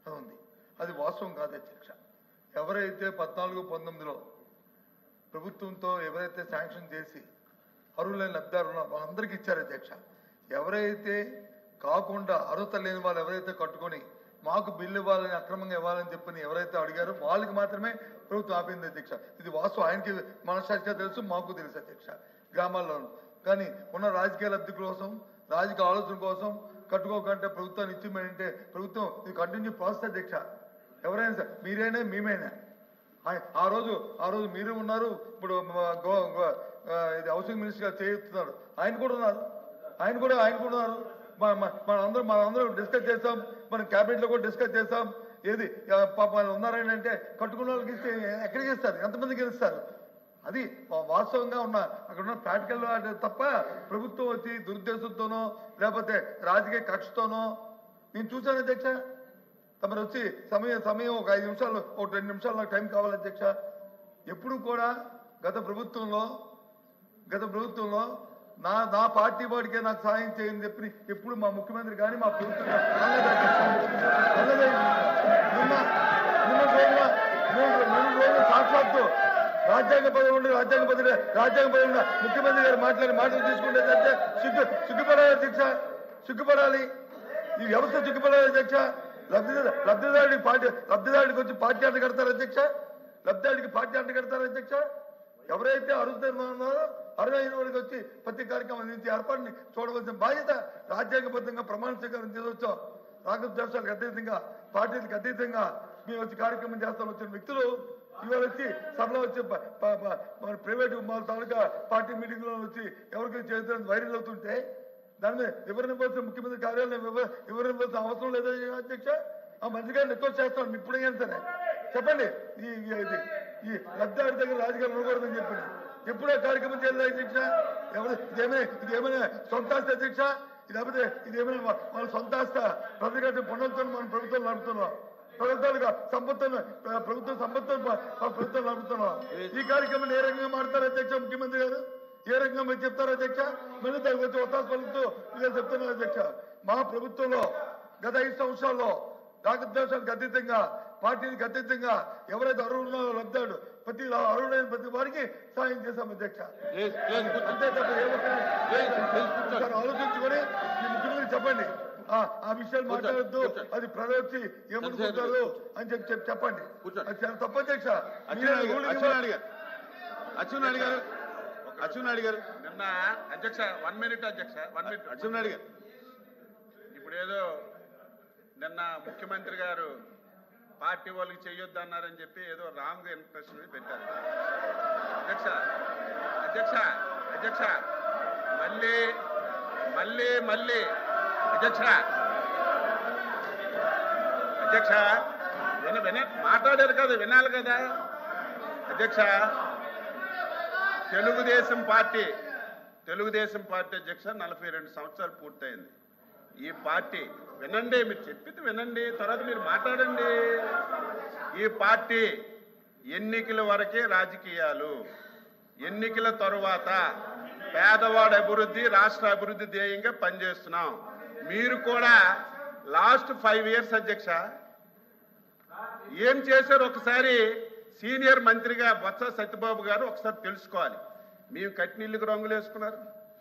అది ఉంది. అది వాస్తవం కాదు అధ్యక్ష. ఎవరైతే 14-19లో ప్రభుత్వంతో ఎవరైతే శాంక్షన్ చేసి అర్హులైన లబ్ధిదారులు ఉన్నారో వాళ్ళందరికీ ఇచ్చారు అధ్యక్ష. ఎవరైతే కాకుండా అర్హత లేని వాళ్ళు ఎవరైతే కట్టుకొని మాకు బిల్లు ఇవ్వాలని అక్రమంగా ఇవ్వాలని చెప్పని ఎవరైతే అడిగారో వాళ్ళకి మాత్రమే ప్రభుత్వం ఆపింది అధ్యక్ష. ఇది వాస్తవం. ఆయనకి మనసాక్షిగా తెలుసు, మాకు తెలుసు అధ్యక్ష. గ్రామాల్లోనూ కానీ ఉన్న రాజకీయ లబ్ధి కోసం, రాజకీయ ఆలోచన కోసం కట్టుకోకంటే ప్రభుత్వాన్ని ఇచ్చిమంటే ప్రభుత్వం ఇది కంటిన్యూ ప్రాసెస్ అధ్యక్ష. ఎవరైనా సార్ మీరైనా మేమైనా ఆ రోజు మీరు ఉన్నారు. ఇప్పుడు ఇది హౌసింగ్ మినిస్టర్ చేస్తున్నారు, ఆయన కూడా ఉన్నారు. మనందరం డిస్కస్ చేస్తాం, మనం క్యాబినెట్ లో కూడా డిస్కస్ చేస్తాం. ఏది పాప ఉన్నారని అంటే కట్టుకున్న వాళ్ళకి ఇస్తే ఎక్కడికి ఇస్తారు, ఎంతమందికి ఇస్తారు? అది వాస్తవంగా ఉన్న అక్కడ ఉన్న ప్రాక్టికల్ తప్ప ప్రభుత్వం వచ్చి దురుద్దేశంతోనో లేకపోతే రాజకీయ కక్షతోనో నేను చూశాను అధ్యక్ష. తమరు వచ్చి సమయం ఒక 5 నిమిషాలు, ఒక 2 నిమిషాలు నాకు టైం కావాలి అధ్యక్ష. ఎప్పుడు కూడా గత ప్రభుత్వంలో నా పార్టీ వాడికే నాకు సాయం చేయని చెప్పి ఎప్పుడు మా ముఖ్యమంత్రి కానీ మా ప్రభుత్వం సాక్షాత్తు రాజ్యాంగ పదవి ముఖ్యమంత్రి గారు మాటలు తీసుకుంటే సిగ్గుపడాలి అధ్యక్ష, సిగ్గుపడాలి. ఈ వ్యవస్థ సిగ్గుపడాలి అధ్యక్ష. లబ్ధిదారుడికి వచ్చి పార్టీ అంట కడతారు అధ్యక్ష. ఎవరైతే అర్హులున్నారో అర్హులైన వాడికి వచ్చి ప్రతి కార్యక్రమం అందించి ఏర్పాటుని చూడవలసిన బాధ్యత రాజ్యాంగబద్ధంగా ప్రమాణ స్వీకారం చేయవచ్చో రాగద్వేషాలకు అతీతంగా, పార్టీలకు అతీతంగా మేము వచ్చి కార్యక్రమం చేస్తాం వచ్చిన వ్యక్తులు ఇవాళ వచ్చి సభలో వచ్చి మన ప్రైవేట్ తాలూకా పార్టీ మీటింగ్ లో వచ్చి ఎవరికి చేద్దాం వైరల్ అవుతుంటే దాని మీద వివరణ ఇవ్వాల్సిన ముఖ్యమంత్రి కార్యాలయం వివరణ ఇవ్వాల్సిన అవసరం లేదా అధ్యక్ష? ఆ మంత్రి గారిని రిక్వెస్ట్ చేస్తాను, ఇప్పుడైనా సరే చెప్పండి. ఈ లబ్ధిదారు దగ్గర రాజకీయాలు ఉండకూడదని చెప్పండి. ఎప్పుడో కార్యక్రమం చేయలేదు అధ్యక్ష. ఇదేమైనా సొంత ఆస్తి అధ్యక్ష? ఇదేమైనా మన సొంత ఆస్త? ప్రజల పనులతో మనం ప్రభుత్వం నడుపుతున్నాం, ప్రభుత్వ సంపత్తులు నడుపుతున్నాం. ఈ కార్యక్రమాన్ని ఏ రకంగా మారుతారు అధ్యక్ష? ముఖ్యమంత్రి గారు ఏ రకంగా మీరు చెప్తారు అధ్యక్ష? మళ్ళీ దానికి వచ్చి ఒత్తాసు పలుకుతూ మీరు చెప్తున్నారు అధ్యక్ష. మా ప్రభుత్వంలో గత 5 సంవత్సరాల్లో రాగద్వేషాలకు అతీతంగా, పార్టీలకు అతీతంగా ఎవరైతే అర్హులున్నారో లబ్ధాడు ప్రతి అర్హులైన ప్రతి వారికి సాయం చేశాం అధ్యక్ష. అంతే తప్ప ఆలోచించుకొని ఈ ముఖ్యమంత్రి చెప్పండి, ఆ విషయాలు మాట్లాడద్దు, అది ప్రజలు వచ్చి ఏమనుకుంటారు అని చెప్పండి. అది చాలా తప్పు అధ్యక్ష. అచ్చెన్నాయుడు గారు నిన్న అధ్యక్ష 1 మినిట్ అధ్యక్ష 1 మినిట్. అచ్చెన్నాయుడు గారు ఇప్పుడు ఏదో నిన్న ముఖ్యమంత్రి గారు పార్టీ వాళ్ళకి చెయ్యొద్దు అన్నారని చెప్పి ఏదో రాంగ్ ఇంప్రెషన్ పెట్టారు అధ్యక్ష. అధ్యక్ష అధ్యక్ష మళ్ళీ మళ్ళీ మళ్ళీ అధ్యక్ష అధ్యక్ష మాట్లాడారు కదా, వినాలి కదా అధ్యక్ష. తెలుగుదేశం పార్టీ అధ్యక్ష 42 సంవత్సరాలు పూర్తయింది. ఈ పార్టీ వినండి, మీరు చెప్పింది వినండి, తర్వాత మీరు మాట్లాడండి. ఈ పార్టీ ఎన్నికల వరకే రాజకీయాలు, ఎన్నికల తరువాత పేదవాడి అభివృద్ధి, రాష్ట్ర అభివృద్ధి ధ్యేయంగా పనిచేస్తున్నాం. మీరు కూడా లాస్ట్ 5 ఇయర్స్ అధ్యక్ష ఏం చేశారు ఒకసారి సీనియర్ మంత్రిగా బొత్స సత్యబాబు గారు ఒకసారి తెలుసుకోవాలి. మీరు కట్టినీళ్ళకి రంగులు వేసుకున్నారు,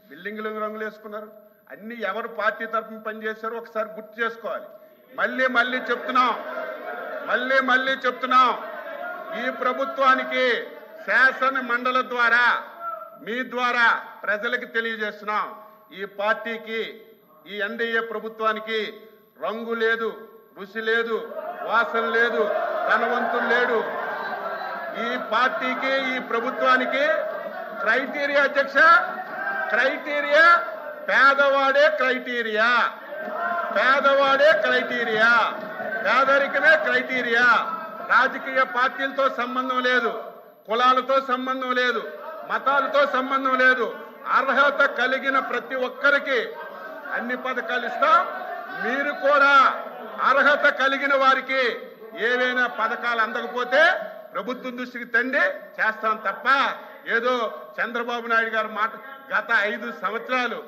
బిల్డింగ్లకు రంగులు వేసుకున్నారు, అన్ని ఎవరు పార్టీ తరఫున పనిచేశారో ఒకసారి గుర్తు చేసుకోవాలి. మళ్ళీ చెప్తున్నాం ఈ ప్రభుత్వానికి శాసన మండలి ద్వారా మీ ద్వారా ప్రజలకు తెలియజేస్తున్నాం. ఈ పార్టీకి, ఈ ఎన్డీఏ ప్రభుత్వానికి రంగు లేదు, రుచి లేదు, వాసన లేదు, ధనవంతులు లేడు. ఈ పార్టీకి, ఈ ప్రభుత్వానికి క్రైటీరియా అధ్యక్ష, క్రైటీరియా పేదవాడే క్రైటీరియా, పేదరికమే క్రైటీరియా. రాజకీయ పార్టీలతో సంబంధం లేదు, కులాలతో సంబంధం లేదు, మతాలతో సంబంధం లేదు. అర్హత కలిగిన ప్రతి ఒక్కరికి అన్ని పథకాలు ఇస్తాం. మీరు కూడా అర్హత కలిగిన వారికి ఏవైనా పథకాలు అందకపోతే ప్రభుత్వం దృష్టికి తండి చేస్తాం తప్ప ఏదో చంద్రబాబు నాయుడు గారు మాట. గత 5 సంవత్సరాలు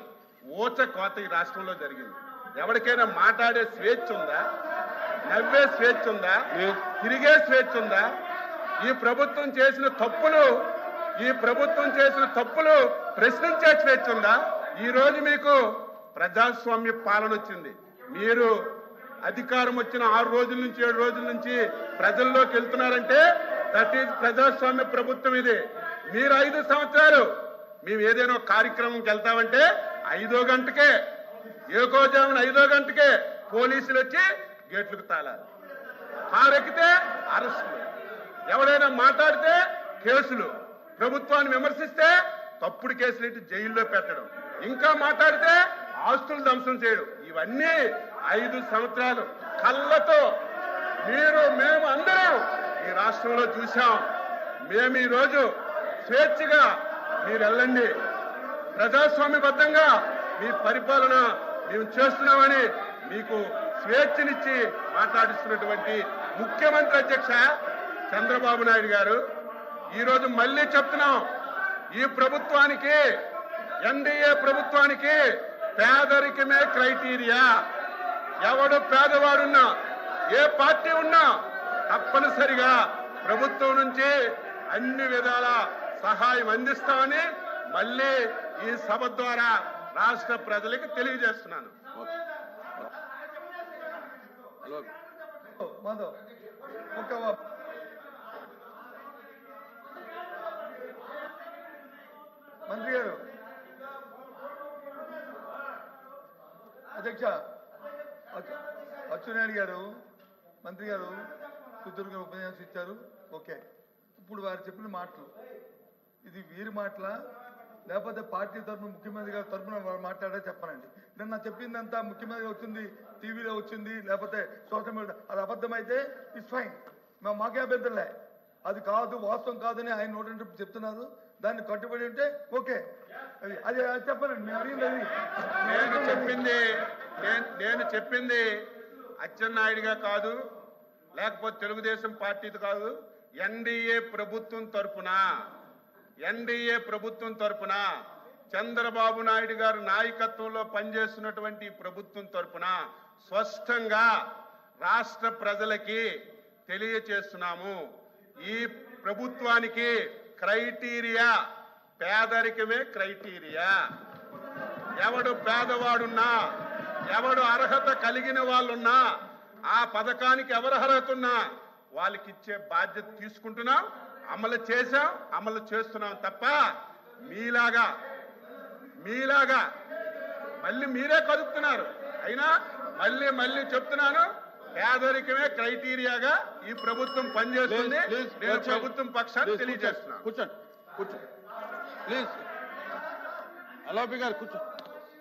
ఊచ కోత ఈ రాష్ట్రంలో జరిగింది. ఎవరికైనా మాట్లాడే స్వేచ్ఛ ఉందా? నవ్వే స్వేచ్ఛ ఉందా? తిరిగే స్వేచ్ఛ ఉందా? ఈ ప్రభుత్వం చేసిన తప్పులు ప్రశ్నించే స్వేచ్ఛ ఉందా? ఈ రోజు మీకు ప్రజాస్వామ్య పాలన వచ్చింది. మీరు అధికారం వచ్చిన 6 రోజుల నుంచి 7 రోజుల నుంచి ప్రజల్లోకి వెళ్తున్నారంటే దట్ ఈజ్ ప్రజాస్వామ్య ప్రభుత్వం ఇది. మీరు 5 సంవత్సరాలు మేము ఏదైనా కార్యక్రమంకి వెళ్తామంటే 5వ గంటకే, ఏకోజామున 5వ గంటకే పోలీసులు వచ్చి గేట్లకు తాళాలి. కారెక్కితే అరెస్టులు, ఎవరైనా మాట్లాడితే కేసులు, ప్రభుత్వాన్ని విమర్శిస్తే తప్పుడు కేసులు ఇటు జైల్లో పెట్టడం, ఇంకా మాట్లాడితే ఆస్తులు ధ్వంసం చేయడం. ఇవన్నీ 5 సంవత్సరాలు కళ్ళతో మేము అందరం ఈ రాష్ట్రంలో చూశాం. మేము ఈరోజు స్వేచ్ఛగా మీరు వెళ్ళండి, ప్రజాస్వామ్యబద్ధంగా మీ పరిపాలన మేము చేస్తున్నామని మీకు స్వేచ్ఛనిచ్చి మాట్లాడిస్తున్నటువంటి ముఖ్యమంత్రి అధ్యక్ష చంద్రబాబు నాయుడు గారు, ఈరోజు మళ్ళీ చెప్తున్నాం, ఈ ప్రభుత్వానికి, ఎన్డీఏ ప్రభుత్వానికి పేదరికమే క్రైటీరియా. ఎవడు పేదవాడున్నా, ఏ పార్టీ ఉన్నా తప్పనిసరిగా ప్రభుత్వం నుంచి అన్ని విధాల సహాయం అందిస్తామని మళ్ళీ ఈ సభ ద్వారా రాష్ట్ర ప్రజలకు తెలియజేస్తున్నాను. మాధవ్, మంత్రి గారు, అధ్యక్ష అచ్చెన్నాయుడు గారు, మంత్రి గారు సుదీర్ఘ ఉపన్యాసం ఇచ్చారు. ఓకే, ఇప్పుడు వారు చెప్పిన మాటలు ఇది వీరి మాటల లేకపోతే పార్టీ తరఫున ముఖ్యమంత్రి గారి తరఫున వారు మాట్లాడే చెప్పనండి. నిన్న చెప్పిందంతా ముఖ్యమంత్రి వచ్చింది, టీవీలో వచ్చింది, లేకపోతే సోషల్ మీడియా, అది అబద్ధమైతే ఇట్స్ ఫైన్, మాకే అభ్యంతరలే. అది కాదు, వాస్తవం కాదని ఆయన నోటి చెప్తున్నారు. దాన్ని కట్టుబడి ఉంటే ఓకే, అది చెప్పనండి. మేము అడిగింది నేను చెప్పింది అచ్చెన్నాయుడుగా కాదు, లేకపోతే తెలుగుదేశం పార్టీది కాదు, ఎన్డీఏ ప్రభుత్వం తరపున చంద్రబాబు నాయుడు గారు నాయకత్వంలో పనిచేస్తున్నటువంటి ప్రభుత్వం తరపున స్పష్టంగా రాష్ట్ర ప్రజలకి తెలియచేస్తున్నాము. ఈ ప్రభుత్వానికి క్రైటీరియా పేదరికమే క్రైటీరియా. ఎవడు పేదవాడున్నా, ఎవడు అర్హత కలిగిన వాళ్ళున్నా, ఆ పథకానికి ఎవరు అర్హత ఉన్నా వాళ్ళకి ఇచ్చే బాధ్యత తీసుకుంటున్నాం, అమలు చేశాం, అమలు చేస్తున్నాం తప్ప మీలాగా మళ్ళీ మీరే కలుపుతున్నారు. అయినా మళ్ళీ చెప్తున్నాను, పేదరికమే క్రైటీరియాగా ఈ ప్రభుత్వం పనిచేస్తుంది. నేను ప్రభుత్వం పక్షాన్ని తెలియజేస్తున్నాను. కూర్చోండి ప్లీజ్. అలాబి గారు కూర్చోండి.